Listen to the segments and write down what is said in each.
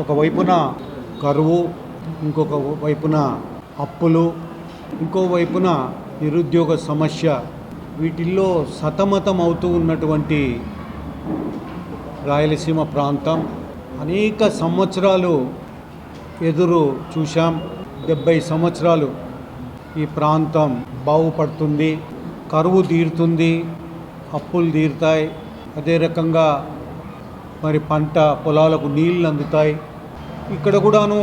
ఒకవైపున కరువు, ఇంకొక వైపున అప్పులు, ఇంకోవైపున నిరుద్యోగ సమస్య, వీటిల్లో సతమతం అవుతూ ఉన్నటువంటి రాయలసీమ ప్రాంతం అనేక సంవత్సరాలు ఎదురు చూశాం. 70 సంవత్సరాలు ఈ ప్రాంతం బాగుపడుతుంది, కరువు తీరుతుంది, అప్పులు తీరుతాయి, అదే రకంగా మరి పంట పొలాలకు నీళ్ళు అందుతాయి. ఇక్కడ కూడాను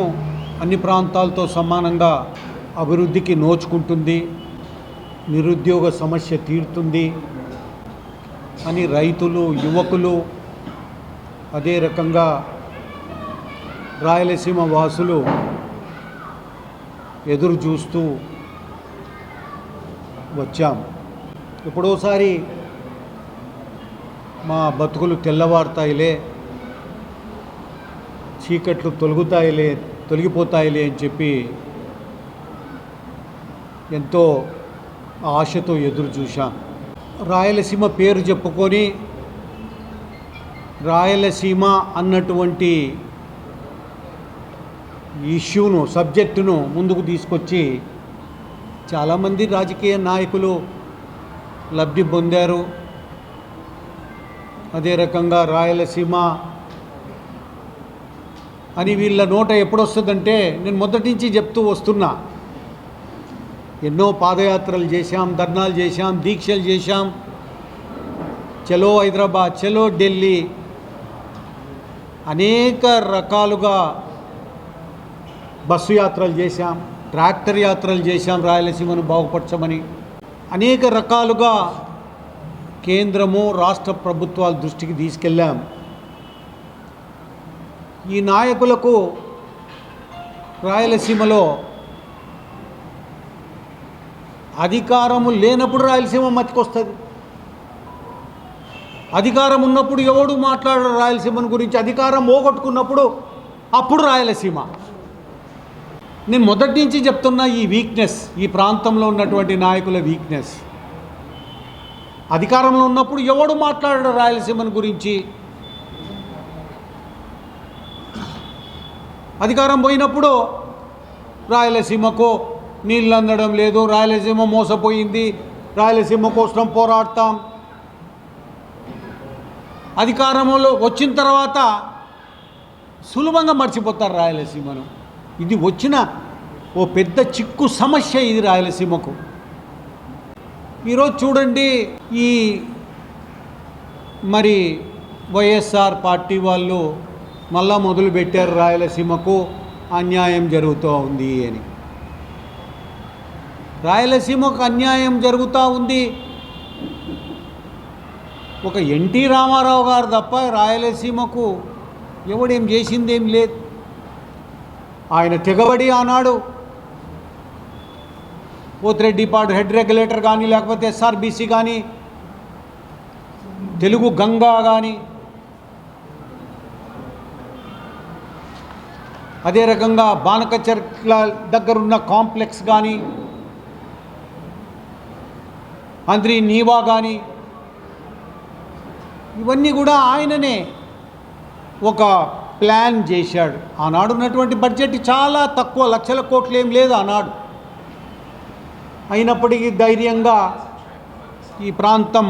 అన్ని ప్రాంతాలతో సమానంగా అభివృద్ధికి నోచుకుంటుంది, నిరుద్యోగ సమస్య తీరుతుంది అని రైతులు, యువకులు, అదే రకంగా రాయలసీమ వాసులు ఎదురు చూస్తూ వచ్చాం. ఎప్పుడోసారి మా బతుకులు తెల్లవారుతాయిలే, చీకట్లు తొలగిపోతాయిలే అని చెప్పి ఎంతో ఆశతో ఎదురు చూశాం. రాయలసీమ పేరు చెప్పుకొని రాయలసీమ అన్నటువంటి ఇష్యూను, సబ్జెక్టును ముందుకు తీసుకొచ్చి చాలామంది రాజకీయ నాయకులు లబ్ధి పొందారు. అదే రకంగా రాయలసీమ అని వీళ్ళ నోట ఎప్పుడొస్తుందంటే, నేను మొదటి నుంచి చెప్తూ వస్తున్నా, ఎన్నో పాదయాత్రలు చేశాం, ధర్నాలు చేశాం, దీక్షలు చేశాం, చలో హైదరాబాద్, చలో ఢిల్లీ, అనేక రకాలుగా బస్సు యాత్రలు చేశాం, ట్రాక్టర్ యాత్రలు చేశాం, రాయలసీమను బాగుపరచమని అనేక రకాలుగా కేంద్రము, రాష్ట్ర ప్రభుత్వాల దృష్టికి తీసుకెళ్ళాం. ఈ నాయకులకు రాయలసీమలో అధికారము లేనప్పుడు రాయలసీమ మతికొస్తుంది, అధికారం ఉన్నప్పుడు ఎవడు మాట్లాడరు రాయలసీమను గురించి, అధికారం పోగొట్టుకున్నప్పుడు అప్పుడు రాయలసీమ. నేను మొదటి నుంచి చెప్తున్నా, ఈ వీక్నెస్, ఈ ప్రాంతంలో ఉన్నటువంటి నాయకుల వీక్నెస్. అధికారంలో ఉన్నప్పుడు ఎవడు మాట్లాడరు రాయలసీమను గురించి, అధికారం పోయినప్పుడు రాయలసీమకు నీళ్ళు అందడం లేదు, రాయలసీమ మోసపోయింది, రాయలసీమ కోసం పోరాడతాం. అధికారంలో వచ్చిన తర్వాత సులభంగా మర్చిపోతారు రాయలసీమను. ఇది వచ్చిన ఓ పెద్ద చిక్కు సమస్య ఇది రాయలసీమకు. ఈరోజు చూడండి, ఈ మరి వైఎస్ఆర్ పార్టీ వాళ్ళు మళ్ళా మొదలుపెట్టారు రాయలసీమకు అన్యాయం జరుగుతూ ఉంది అని. రాయలసీమకు అన్యాయం జరుగుతూ ఉంది, ఒక ఎన్టీ రామారావు గారు తప్ప రాయలసీమకు ఎవడేం చేసిందేం లేదు. ఆయన తెగబడి ఆనాడు పోతిరెడ్డిపాడు హెడ్ రెగ్యులేటర్ కానీ, లేకపోతే ఎస్ఆర్బీసీ కానీ, తెలుగు గంగా కానీ, అదే రకంగా బానకచర్ల దగ్గరున్న కాంప్లెక్స్ కానీ, అంద్రి నీవా కానీ, ఇవన్నీ కూడా ఆయననే ఒక ప్లాన్ చేశాడు. ఆనాడు ఉన్నటువంటి బడ్జెట్ చాలా తక్కువ, లక్షల కోట్లు ఏం లేదు ఆనాడు. అయినప్పటికీ ధైర్యంగా ఈ ప్రాంతం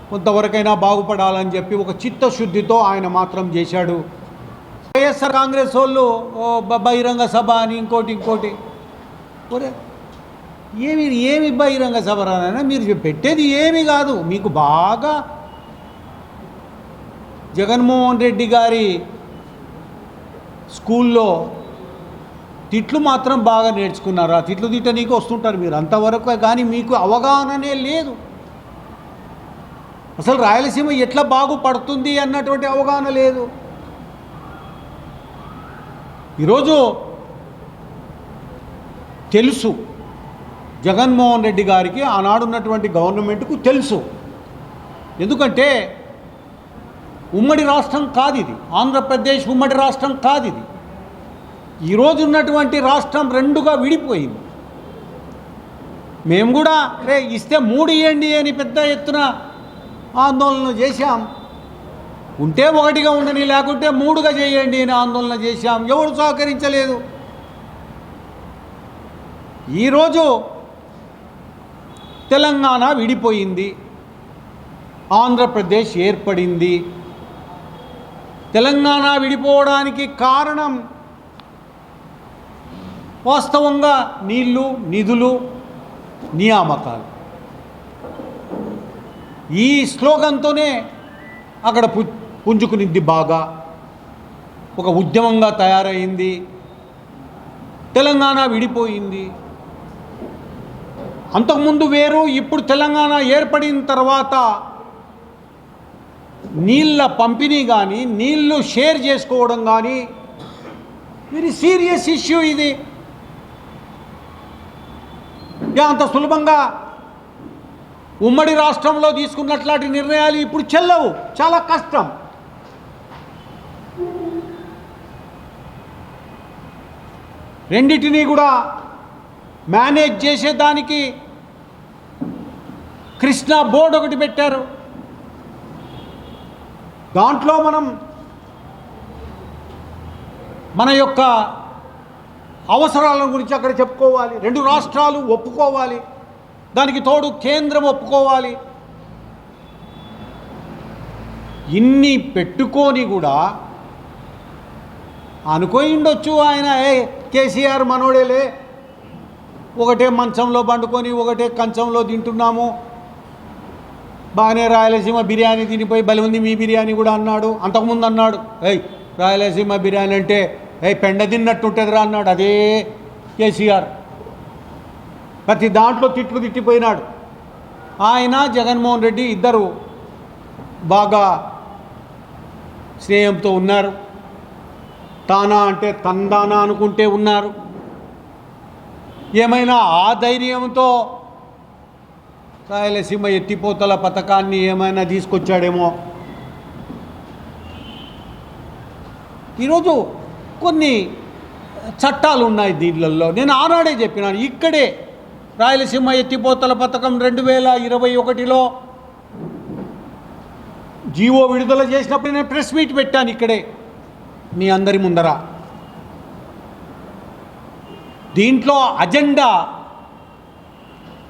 కొంతవరకైనా బాగుపడాలని చెప్పి ఒక చిత్తశుద్ధితో ఆయన మాత్రం చేశాడు. వైఎస్ఆర్ కాంగ్రెస్ వాళ్ళు బహిరంగ సభ అని ఇంకోటి ఒరే, ఏమి బహిరంగ సభ రానైనా మీరు పెట్టేది ఏమీ కాదు. మీకు బాగా జగన్మోహన్ రెడ్డి గారి స్కూల్లో తిట్లు మాత్రం బాగా నేర్చుకున్నారు. ఆ తిట్లు తిట్టనీకి వస్తుంటారు మీరు, అంతవరకు కానీ మీకు అవగాహననే లేదు. అసలు రాయలసీమ ఎట్లా బాగుపడుతుంది అన్నటువంటి అవగాహన లేదు. ఈరోజు తెలుసు, జగన్మోహన్ రెడ్డి గారికి ఆనాడున్నటువంటి గవర్నమెంట్కు తెలుసు. ఎందుకంటే ఉమ్మడి రాష్ట్రం కాదు ఇది, ఆంధ్రప్రదేశ్ ఉమ్మడి రాష్ట్రం కాదు ఇది. ఈరోజు ఉన్నటువంటి రాష్ట్రం రెండుగా విడిపోయింది. మేము కూడా ఇస్తే 3 ఇవ్వండి అని పెద్ద ఎత్తున ఆందోళన చేశాం. ఉంటే ఒకటిగా ఉండని, లేకుంటే మూడుగా చేయండి అని ఆందోళన చేశాం. ఎవరు సహకరించలేదు. ఈరోజు తెలంగాణ విడిపోయింది, ఆంధ్రప్రదేశ్ ఏర్పడింది. తెలంగాణ విడిపోవడానికి కారణం వాస్తవంగా నీళ్లు, నిధులు, నియామకాలు. ఈ స్లోగన్తోనే అక్కడ పుంజుకునింది, బాగా ఒక ఉద్యమంగా తయారైంది. తెలంగాణ విడిపోయింది. అంతకుముందు వేరు, ఇప్పుడు తెలంగాణ ఏర్పడిన తర్వాత నీళ్ళ పంపిణీ కానీ, నీళ్లు షేర్ చేసుకోవడం కానీ వెరీ సీరియస్ ఇష్యూ ఇది. అంత సులభంగా ఉమ్మడి రాష్ట్రంలో తీసుకున్నట్లాంటి నిర్ణయాలు ఇప్పుడు చెల్లవు, చాలా కష్టం. రెండిటినీ కూడా మేనేజ్ చేసేదానికి కృష్ణా బోర్డు ఒకటి పెట్టారు. దాంట్లో మన యొక్క అవసరాల గురించి అక్కడ చెప్పుకోవాలి, రెండు రాష్ట్రాలు ఒప్పుకోవాలి, దానికి తోడు కేంద్రం ఒప్పుకోవాలి. ఇన్ని పెట్టుకొని కూడా అనుకోయిండొచ్చు ఆయన, కేసీఆర్ మనోడేలే, ఒకటే మంచంలో పండుకొని ఒకటే కంచంలో తింటున్నాము, బాగానే రాయలసీమ బిర్యానీ తినిపోయి బలి ఉంది మీ బిర్యానీ కూడా అన్నాడు. అంతకుముందు అన్నాడు, రాయలసీమ బిర్యానీ అంటే పెండ తిన్నట్టుంటుందిరా అన్నాడు అదే కేసీఆర్. ప్రతి దాంట్లో తిట్లు తిట్టిపోయినాడు. ఆయన జగన్మోహన్ రెడ్డి ఇద్దరు బాగా స్నేహంతో ఉన్నారు. తానా అంటే తందానా అనుకుంటే ఉన్నారు. ఏమైనా ఆ ధైర్యంతో రాయలసీమ ఎత్తిపోతల పథకాన్ని ఏమైనా తీసుకొచ్చాడేమో. ఈరోజు కొన్ని చట్టాలు ఉన్నాయి దీంట్లో. నేను ఆనాడే చెప్పినాను, ఇక్కడే రాయలసీమ ఎత్తిపోతల పథకం 2021లో జీవో విడుదల చేసినప్పుడు నేను ప్రెస్ మీట్ పెట్టాను ఇక్కడే మీ అందరి ముందర. దీంట్లో అజెండా,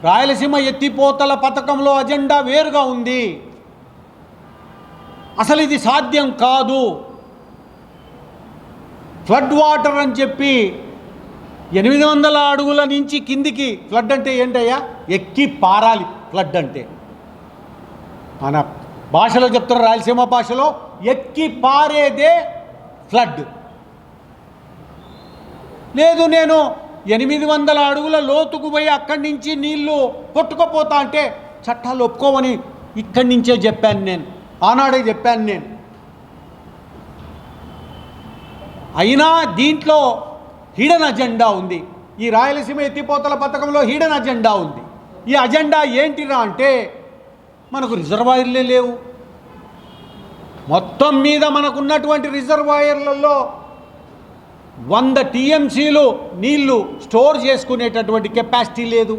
రాయలసీమ ఎత్తిపోతల పథకంలో అజెండా వేరుగా ఉంది. అసలు ఇది సాధ్యం కాదు. ఫ్లడ్ వాటర్ అని చెప్పి 800 అడుగుల నుంచి కిందికి, ఫ్లడ్ అంటే ఏంటయ్యా, ఎక్కి పారాలి. ఫ్లడ్ అంటే మన భాషలో చెప్తారు, రాయలసీమ భాషలో ఎక్కి పారేదే ఫ్లడ్. లేదు నేను 800 అడుగుల లోతుకు పోయి అక్కడి నుంచి నీళ్లు కొట్టుకుపోతా అంటే చట్టాలు ఒప్పుకోమని ఇక్కడి నుంచే చెప్పాను నేను, ఆనాడే చెప్పాను నేను. అయినా దీంట్లో హిడెన్ అజెండా ఉంది. ఈ రాయలసీమ ఎత్తిపోతల పథకంలో హిడెన్ అజెండా ఉంది. ఈ అజెండా ఏంటిరా అంటే, మనకు రిజర్వాయర్లే లేవు. మొత్తం మీద మనకున్నటువంటి రిజర్వాయర్లలో 100 TMCలు నీళ్లు స్టోర్ చేసుకునేటటువంటి కెపాసిటీ లేదు.